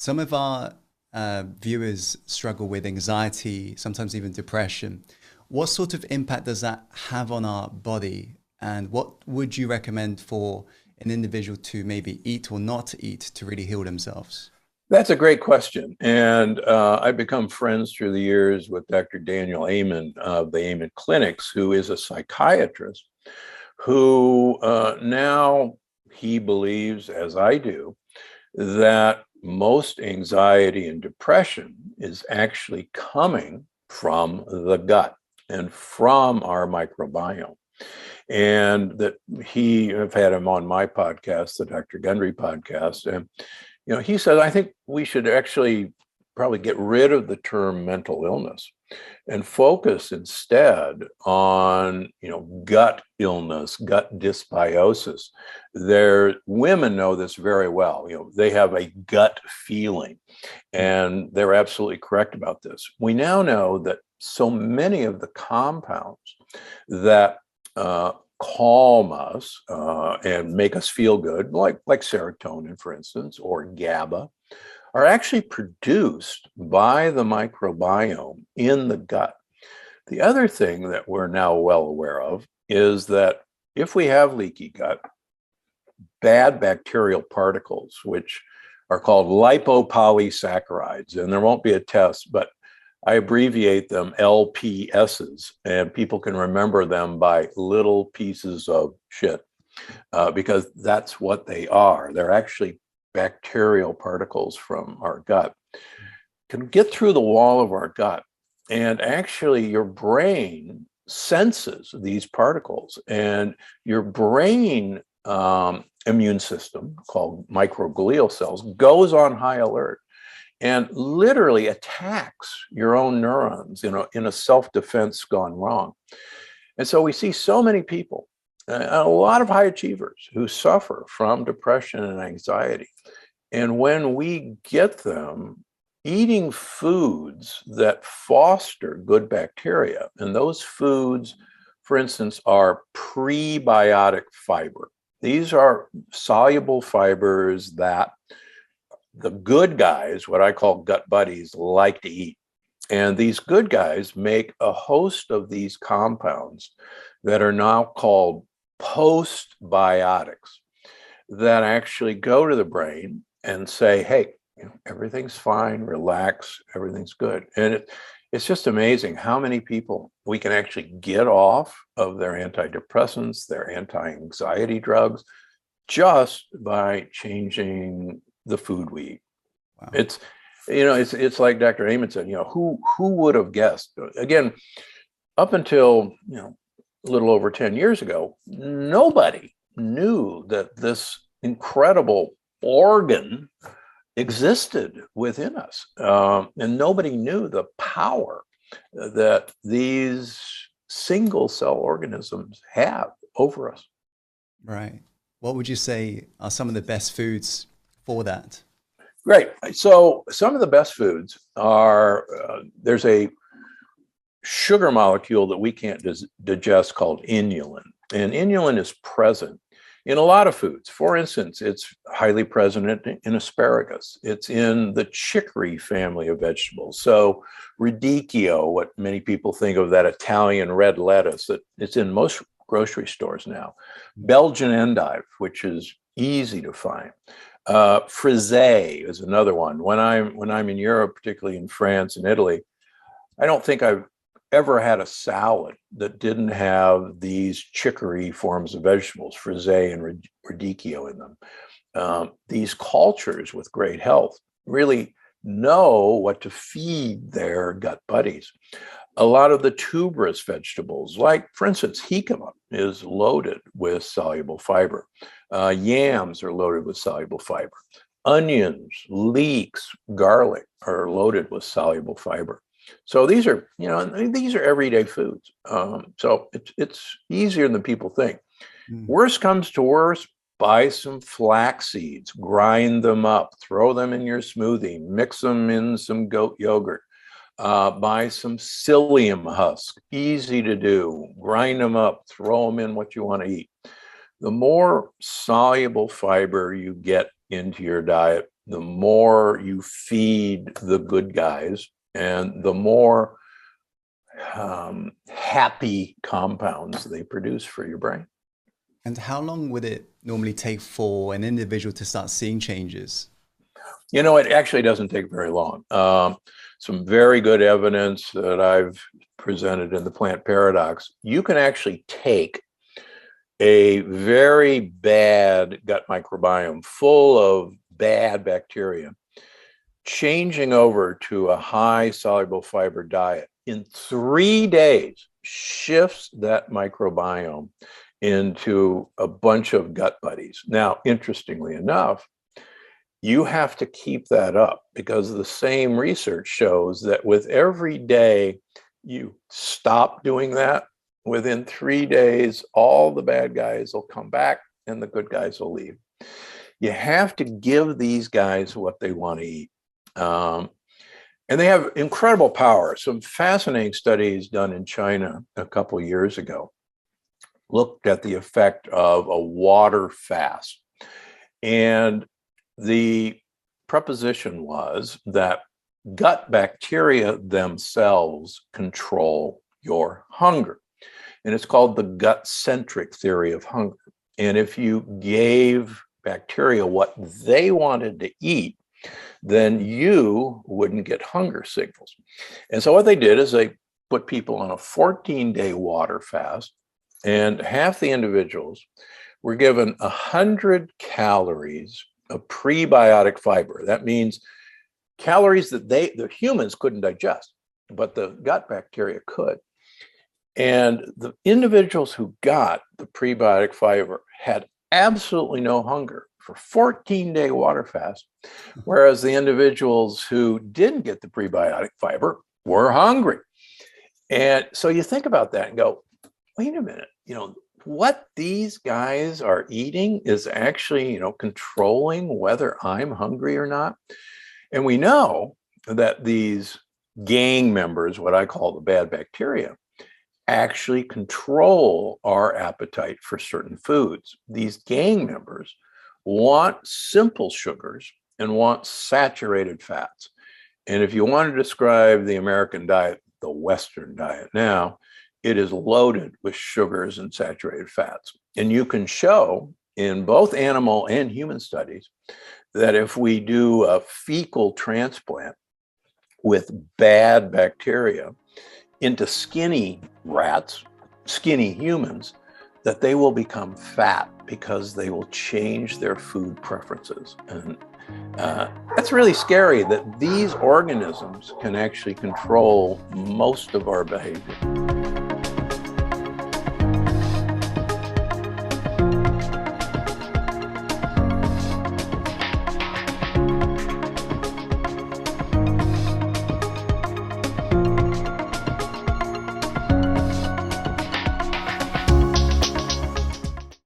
Some of our viewers struggle with anxiety, sometimes even depression. What sort of impact does that have on our body? And what would you recommend for an individual to maybe eat or not eat to really heal themselves? That's a great question. And I've become friends through the years with Dr. Daniel Amen of the Amen Clinics, who is a psychiatrist who now he believes, as I do, that most anxiety and depression is actually coming from the gut and from our microbiome. And that I've had him on my podcast, the Dr. Gundry podcast, and he said, I think we should actually probably get rid of the term mental illness and focus instead on, gut illness, gut dysbiosis. Women know this very well. They have a gut feeling, and they're absolutely correct about this. We now know that so many of the compounds that calm us and make us feel good, like serotonin, for instance, or GABA, are actually produced by the microbiome in the gut. The other thing that we're now well aware of is that if we have leaky gut, bad bacterial particles, which are called lipopolysaccharides, and there won't be a test, but I abbreviate them LPSs, and people can remember them by little pieces of shit because that's what they are. They're actually bacterial particles from our gut. Can get through the wall of our gut, and actually your brain senses these particles, and your brain immune system, called microglial cells, goes on high alert and literally attacks your own neurons, in a self-defense gone wrong. And so we see so many people, a lot of high achievers who suffer from depression and anxiety. And when we get them eating foods that foster good bacteria, and those foods, for instance, are prebiotic fiber. These are soluble fibers that the good guys, what I call gut buddies, like to eat. And these good guys make a host of these compounds that are now called postbiotics that actually go to the brain and say, hey, everything's fine, relax, everything's good. And it's just amazing how many people we can actually get off of their antidepressants, their anti-anxiety drugs, just by changing the food we eat. Wow. It's like Dr. Amen said, who would have guessed? Again, up until a little over 10 years ago, nobody knew that this incredible organ existed within us. And nobody knew the power that these single cell organisms have over us. Right. What would you say are some of the best foods for that? Great. So some of the best foods are, there's a sugar molecule that we can't digest called inulin. And inulin is present in a lot of foods. For instance, it's highly present in asparagus. It's in the chicory family of vegetables. So radicchio, what many people think of, that Italian red lettuce, that it's in most grocery stores now. Belgian endive, which is easy to find. Frisee is another one. When I'm in Europe, particularly in France and Italy, I don't think I've ever had a salad that didn't have these chicory forms of vegetables, frisee and radicchio in them. These cultures with great health really know what to feed their gut buddies. A lot of the tuberous vegetables, like, for instance, jicama is loaded with soluble fiber. Yams are loaded with soluble fiber. Onions, leeks, garlic are loaded with soluble fiber. So these are everyday foods. So it's easier than people think. Worst comes to worst, buy some flax seeds, grind them up, throw them in your smoothie, mix them in some goat yogurt. Buy some psyllium husk, easy to do, grind them up, throw them in what you want to eat. The more soluble fiber you get into your diet, the more you feed the good guys and the more happy compounds they produce for your brain. And how long would it normally take for an individual to start seeing changes? You know, it actually doesn't take very long. Some very good evidence that I've presented in the Plant Paradox. You can actually take a very bad gut microbiome full of bad bacteria, changing over to a high soluble fiber diet in 3 days shifts that microbiome into a bunch of gut buddies. Now, interestingly enough, you have to keep that up because the same research shows that with every day you stop doing that, within 3 days, all the bad guys will come back and the good guys will leave. You have to give these guys what they want to eat. And they have incredible power. Some fascinating studies done in China a couple of years ago looked at the effect of a water fast. And the proposition was that gut bacteria themselves control your hunger. And it's called the gut-centric theory of hunger. And if you gave bacteria what they wanted to eat, then you wouldn't get hunger signals. And so what they did is they put people on a 14-day water fast, and half the individuals were given 100 calories of prebiotic fiber. That means calories that the humans couldn't digest, but the gut bacteria could. And the individuals who got the prebiotic fiber had absolutely no hunger for 14-day water fast, whereas the individuals who didn't get the prebiotic fiber were hungry. And so you think about that and go, wait a minute, what these guys are eating is actually, controlling whether I'm hungry or not. And we know that these gang members, what I call the bad bacteria, actually control our appetite for certain foods. These gang members want simple sugars and want saturated fats. And if you want to describe the American diet, the Western diet now, it is loaded with sugars and saturated fats. And you can show in both animal and human studies that if we do a fecal transplant with bad bacteria into skinny rats, skinny humans, that they will become fat because they will change their food preferences. And that's really scary that these organisms can actually control most of our behavior.